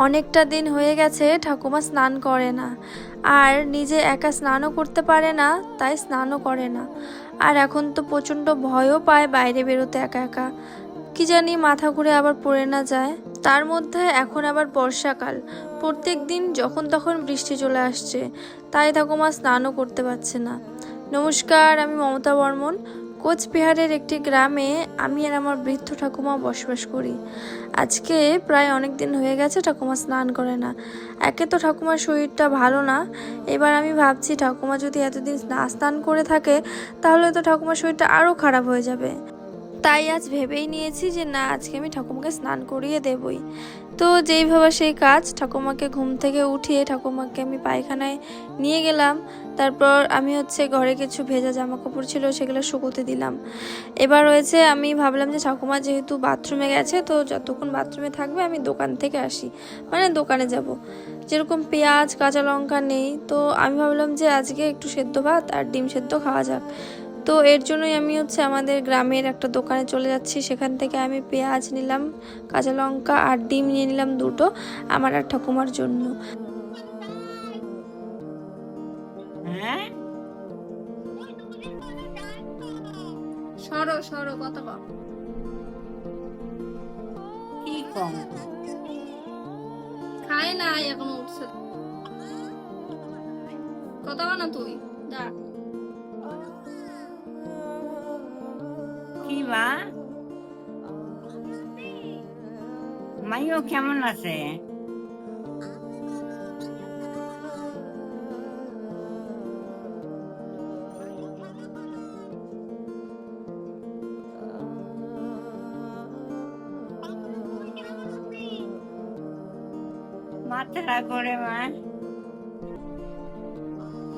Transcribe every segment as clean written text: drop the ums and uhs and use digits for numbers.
অনেকটা দিন হয়ে গেছে ঠাকুমা স্নান করে না, আর নিজে একা স্নানও করতে পারে না, তাই স্নানও করে না। আর এখন তো প্রচণ্ড ভয়ও পায় বাইরে বেরোতে একা একা, কি জানি মাথা ঘুরে আবার পড়ে না যায়। তার মধ্যে এখন আবার বর্ষাকাল, প্রত্যেক দিন যখন তখন বৃষ্টি চলে আসছে, তাই ঠাকুমা স্নানও করতে পারছে না। নমস্কার, আমি মমতা বর্মন। কোচবিহারের একটি গ্রামে আমি আর আমার বৃদ্ধ ঠাকুমা বসবাস করি। আজকে প্রায় অনেক দিন হয়ে গেছে ঠাকুমা স্নান করে না। একে তো ঠাকুমার শরীরটা ভালো না, এবার আমি ভাবছি ঠাকুমা যদি এতদিন না স্নান করে থাকে তাহলে তো ঠাকুমার শরীরটা আরও খারাপ হয়ে যাবে। তাই আজ ভেবেই নিয়েছি যে না, আজকে আমি ঠাকুমাকে স্নান করিয়ে দেবই। তো যেই ভাবা সেই কাজ, ঠাকুমাকে ঘুম থেকে উঠিয়ে ঠাকুমাকে আমি পায়খানায় নিয়ে গেলাম। তারপর আমি ঘরে কিছু ভেজা জামা কাপড় ছিল সেগুলো শুকোতে দিলাম। এবার আমি ভাবলাম যে ঠাকুমা যেহেতু বাথরুমে গেছে, তো যতক্ষণ বাথরুমে থাকবে আমি দোকান থেকে আসি, মানে দোকানে যাব। যেরকম পেঁয়াজ কাঁচা লঙ্কা নেই, তো আমি ভাবলাম যে আজকে একটু সেদ্ধ ভাত আর ডিম সেদ্ধ খাওয়া যাক। তো এর জন্যই আমি আমাদের গ্রামের একটা দোকানে চলে যাচ্ছি। সেখান থেকে আমি পেঁয়াজ নিলাম, কাঁচা লঙ্কা আর ডিম নিয়ে নিলাম দুটো, আমার আর ঠাকুমার জন্য। সরো সরো, কত কি কম খায় না, এখন উঠছে। কত না তুই যা। কি মা, মাইও কেমন আছে? মাথাটা করে মা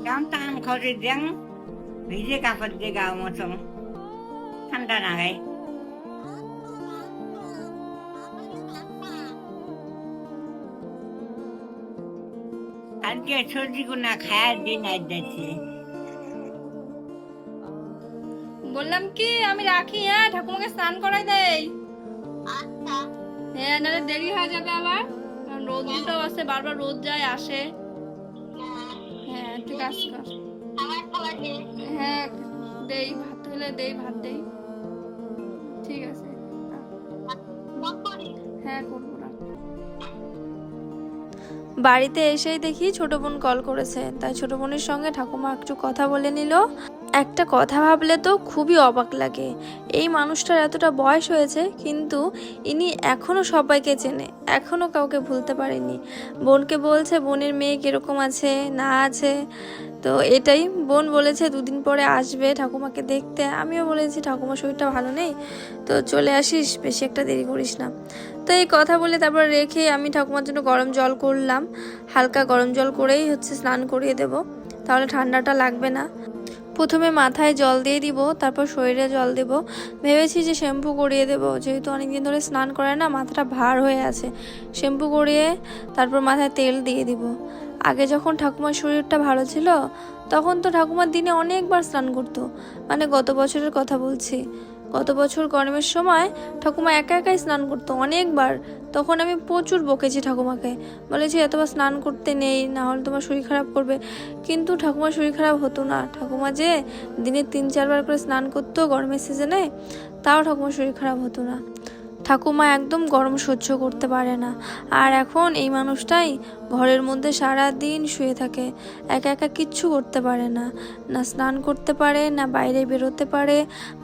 গাম টান খরে দেন, ভিজে কাপড় দিয়ে গাও মতন ঠান্ডা না গায়ে। আজকে সবজি গুনা খায়ার দিন আজ যাচ্ছে। বললাম কি আমি রাখি, হ্যাঁ ঠাকুমাকে স্নান করাই দেই। হ্যাঁ, নাহলে দেরি হয়ে যাবে আবার, কারণ রোদটাও আছে, বারবার রোদ যায় আসে। হ্যাঁ তুই কাজ কর। হ্যাঁ দেই, ভাত হলে দেই, ভাত দেই। ঠিক আছে, হ্যাঁ করবো না। বাড়িতে এসেই দেখি ছোট বোন কল করেছে, তাই ছোট বোনের সঙ্গে ঠাকুমা একটু কথা বলে নিল। একটা কথা ভাবলে তো খুবই অবাক লাগে, এই মানুষটার এতটা বয়স হয়েছে কিন্তু ইনি এখনো সবাইকে চেনে, এখনো কাউকে ভুলতে পারেনি। বোনকে বলছে বোনের মেয়ে কিরকম আছে না আছে, তো এটাই বোন বলেছে দুদিন পরে আসবে ঠাকুমাকে দেখতে। আমিও বলেছি ঠাকুমার শরীরটা ভালো নেই, তো চলে আসিস, বেশি একটা দেরি করিস না। তো এই কথা বলে তারপর রেখে আমি ঠাকুমার জন্য গরম জল করলাম। হালকা গরম জল করেই স্নান করিয়ে দেব, তাহলে ঠান্ডাটা লাগবে না। প্রথমে মাথায় জল দিয়ে দিব, তারপর শরীরে জল দেব। ভেবেছি যে শ্যাম্পু করিয়ে দেব, যেহেতু অনেকদিন ধরে স্নান করে না, মাথাটা ভার হয়ে আছে। শ্যাম্পু করিয়ে তারপর মাথায় তেল দিয়ে দিব। আগে যখন ঠাকুমার শরীরটা ভালো ছিল তখন তো ঠাকুমার দিনে অনেকবার স্নান করতো, মানে গত বছরের কথা বলছি। গত বছর গরমের সময় ঠাকুমা একা একাই স্নান করতো অনেকবার। তখন আমি প্রচুর বকেছি ঠাকুমাকে, বলেছি এতবার স্নান করতে নেই, না হলে তোমার শরীর খারাপ করবে। কিন্তু ঠাকুমার শরীর খারাপ হতো না, ঠাকুমা যে দিনে 3-4 বার করে স্নান করতো গরমের সিজনে, তাও ঠাকুমার শরীর খারাপ হতো না। ঠাকুমা একদম গরম সহ্য করতে পারে না। আর এখন এই মানুষটাই ঘরের মধ্যে সারা দিন শুয়ে থাকে, একা একা কিচ্ছু করতে পারে না, না স্নান করতে পারে না বাইরে বেরোতে পারে।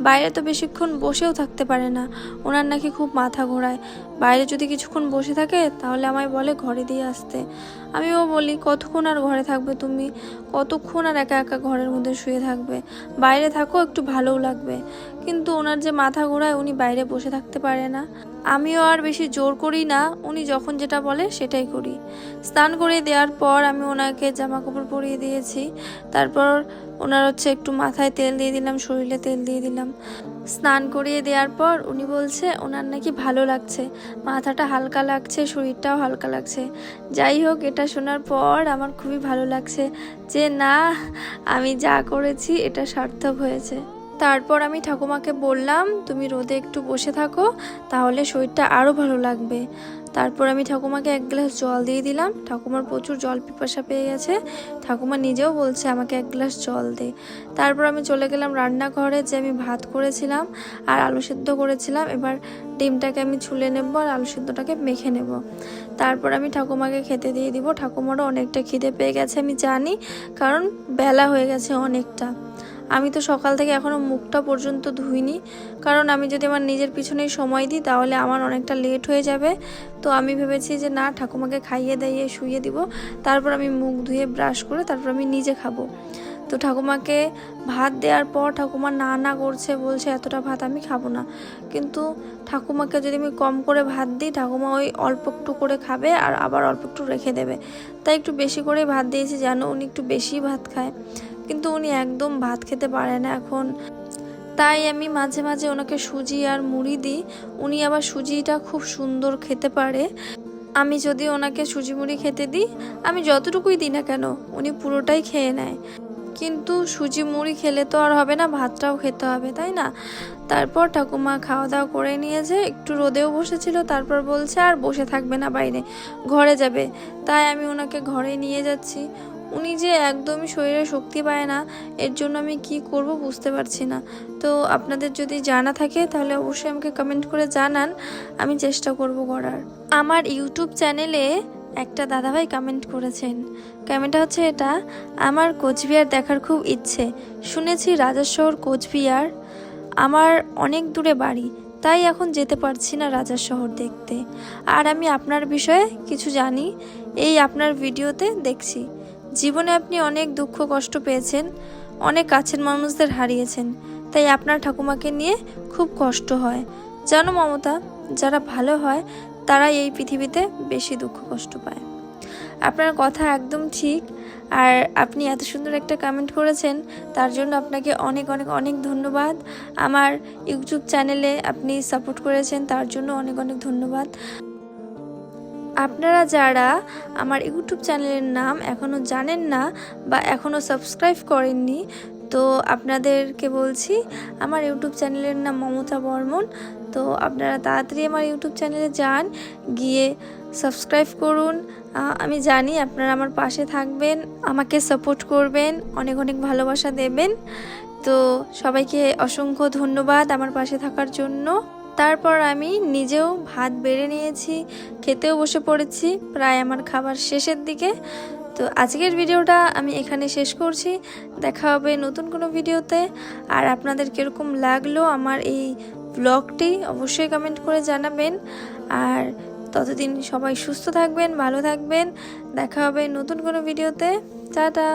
বাইরে তো বেশিক্ষণ বসেও থাকতে পারে না, ওনার নাকি খুব মাথা ঘোরায়। বাইরে যদি কিছুক্ষণ বসে থাকে তাহলে আমায় বলে ঘরে দিয়ে আসতে। আমিও বলি কতক্ষণ আর ঘরে থাকবে তুমি, কতক্ষণ আর একা একা ঘরের মধ্যে শুয়ে থাকবে, বাইরে থাকো একটু ভালোও লাগবে। কিন্তু ওনার যে মাথা ঘোরায়, উনি বাইরে বসে থাকতে পারে না। আমিও আর বেশি জোর করি না, উনি যখন যেটা বলে সেটাই করি। স্নান করিয়ে দেওয়ার পর আমি ওনাকে জামা কাপড় পরিয়ে দিয়েছি। তারপর ওনার একটু মাথায় তেল দিয়ে দিলাম, শরীরে তেল দিয়ে দিলাম। স্নান করিয়ে দেওয়ার পর উনি বলছে ওনার নাকি ভালো লাগছে, মাথাটা হালকা লাগছে, শরীরটাও হালকা লাগছে। যাই হোক, এটা শোনার পর আমার খুবই ভালো লাগছে যে না, আমি যা করেছি এটা সার্থক হয়েছে। তারপর আমি ঠাকুমাকে বললাম তুমি রোদে একটু বসে থাকো, তাহলে শরীরটা আরও ভালো লাগবে। তারপর আমি ঠাকুমাকে এক গ্লাস জল দিয়ে দিলাম। ঠাকুমার প্রচুর জল পিপাসা পেয়ে গেছে, ঠাকুমা নিজেও বলছে আমাকে এক গ্লাস জল দে। তারপর আমি চলে গেলাম রান্নাঘরে, যে আমি ভাত করেছিলাম আর আলু সিদ্ধ করেছিলাম। এবার ডিমটাকে আমি ছুলে নেব আর আলু সিদ্ধটাকে মেখে নেব। তারপর আমি ঠাকুমাকে খেতে দিয়ে দিব। ঠাকুমারও অনেকটা খিদে পেয়ে গেছে আমি জানি, কারণ বেলা হয়ে গেছে অনেকটা। আমি তো সকাল থেকে এখনও মুখটা পর্যন্ত ধুইনি, কারণ আমি যদি আমার নিজের পিছনেই সময় দিই তাহলে আমার অনেকটা লেট হয়ে যাবে। তো আমি ভেবেছি যে না, ঠাকুমাকে খাইয়ে দাইয়ে শুইয়ে দিব, তারপর আমি মুখ ধুয়ে ব্রাশ করে তারপর আমি নিজে খাবো। তো ঠাকুমাকে ভাত দেওয়ার পর ঠাকুমা না না করছে, বলছে এতটা ভাত আমি খাবো না। কিন্তু ঠাকুমাকে যদি আমি কম করে ভাত দিই, ঠাকুমা ওই অল্প একটু করে খাবে আর আবার অল্প একটু রেখে দেবে। তাই একটু বেশি করে ভাত দিয়েছি যেন উনি একটু বেশি ভাত খায়, কিন্তু উনি একদম ভাত খেতে পারে না এখন। তাই আমি মাঝে মাঝে ওনাকে সুজি আর মুড়ি দিই। উনি আবার সুজিটা খুব সুন্দর খেতে পারে। আমি যদি ওনাকে সুজি মুড়ি খেতে দিই, আমি যতটুকুই দিই না কেন উনি পুরোটাই খেয়ে নেয়। কিন্তু সুজি মুড়ি খেলে তো আর হবে না, ভাতটাও খেতে হবে, তাই না? তারপর ঠাকুমা খাওয়া দাওয়া করে নিয়েছে, একটু রোদেও বসেছিল, তারপর বলছে আর বসে থাকবে না, বাইরে ঘরে যাবে। তাই আমি ওনাকে ঘরে নিয়ে যাচ্ছি। উনি যে একদমই শরীরে শক্তি পায় না, এর জন্য আমি কি করব বুঝতে পারছি না। তো আপনাদের যদি জানা থাকে তাহলে অবশ্যই আমাকে কমেন্ট করে জানান, আমি চেষ্টা করব করার। আমার ইউটিউব চ্যানেলে একটা দাদাভাই কমেন্ট করেছেন। কমেন্টটা হচ্ছে এটা: আমার কোচবিহার দেখার খুব ইচ্ছে, শুনেছি রাজারশহর কোচবিহার, আমার অনেক দূরে বাড়ি, তাই এখন যেতে পারছি না রাজারশহর দেখতে। আর আমি আপনার বিষয়ে কিছু জানি, এই আপনার ভিডিওতে দেখছি। জীবনে আপনি অনেক দুঃখ কষ্ট পেয়েছেন, অনেক কাছের মানুষদের হারিয়েছেন, তাই আপনার ঠাকুমাকে নিয়ে খুব কষ্ট হয়। জানো মমতা, যারা ভালো হয় তারাই এই পৃথিবীতে বেশি দুঃখ কষ্ট পায়। আপনার কথা একদম ঠিক। আর আপনি এত সুন্দর একটা কমেন্ট করেছেন, তার জন্য আপনাকে অনেক অনেক অনেক ধন্যবাদ। আমার ইউটিউব চ্যানেলে আপনি সাপোর্ট করেছেন, তার জন্য অনেক অনেক ধন্যবাদ। আপনারা যারা আমার ইউটিউব চ্যানেলের নাম এখনও জানেন না বা এখনও সাবস্ক্রাইব করেননি, তো আপনাদেরকে বলছি, আমার ইউটিউব চ্যানেলের নাম মমতা বর্মন। তো আপনারা তাড়াতাড়ি আমার ইউটিউব চ্যানেলে যান, গিয়ে সাবস্ক্রাইব করুন। আমি জানি আপনারা আমার পাশে থাকবেন, আমাকে সাপোর্ট করবেন, অনেক অনেক ভালোবাসা দেবেন। তো সবাইকে অসংখ্য ধন্যবাদ আমার পাশে থাকার জন্য। তারপর আমি নিজেও ভাত বেড়ে নিয়েছি, খেতেও বসে পড়েছি, প্রায় আমার খাবার শেষের দিকে। তো আজকের ভিডিওটা আমি এখানে শেষ করছি, দেখা হবে নতুন কোনো ভিডিওতে। আর আপনাদের কীরকম লাগলো আমার এই ব্লগটি অবশ্যই কমেন্ট করে জানাবেন। আর ততদিন সবাই সুস্থ থাকবেন, ভালো থাকবেন, দেখা হবে নতুন কোনো ভিডিওতে। টাটা।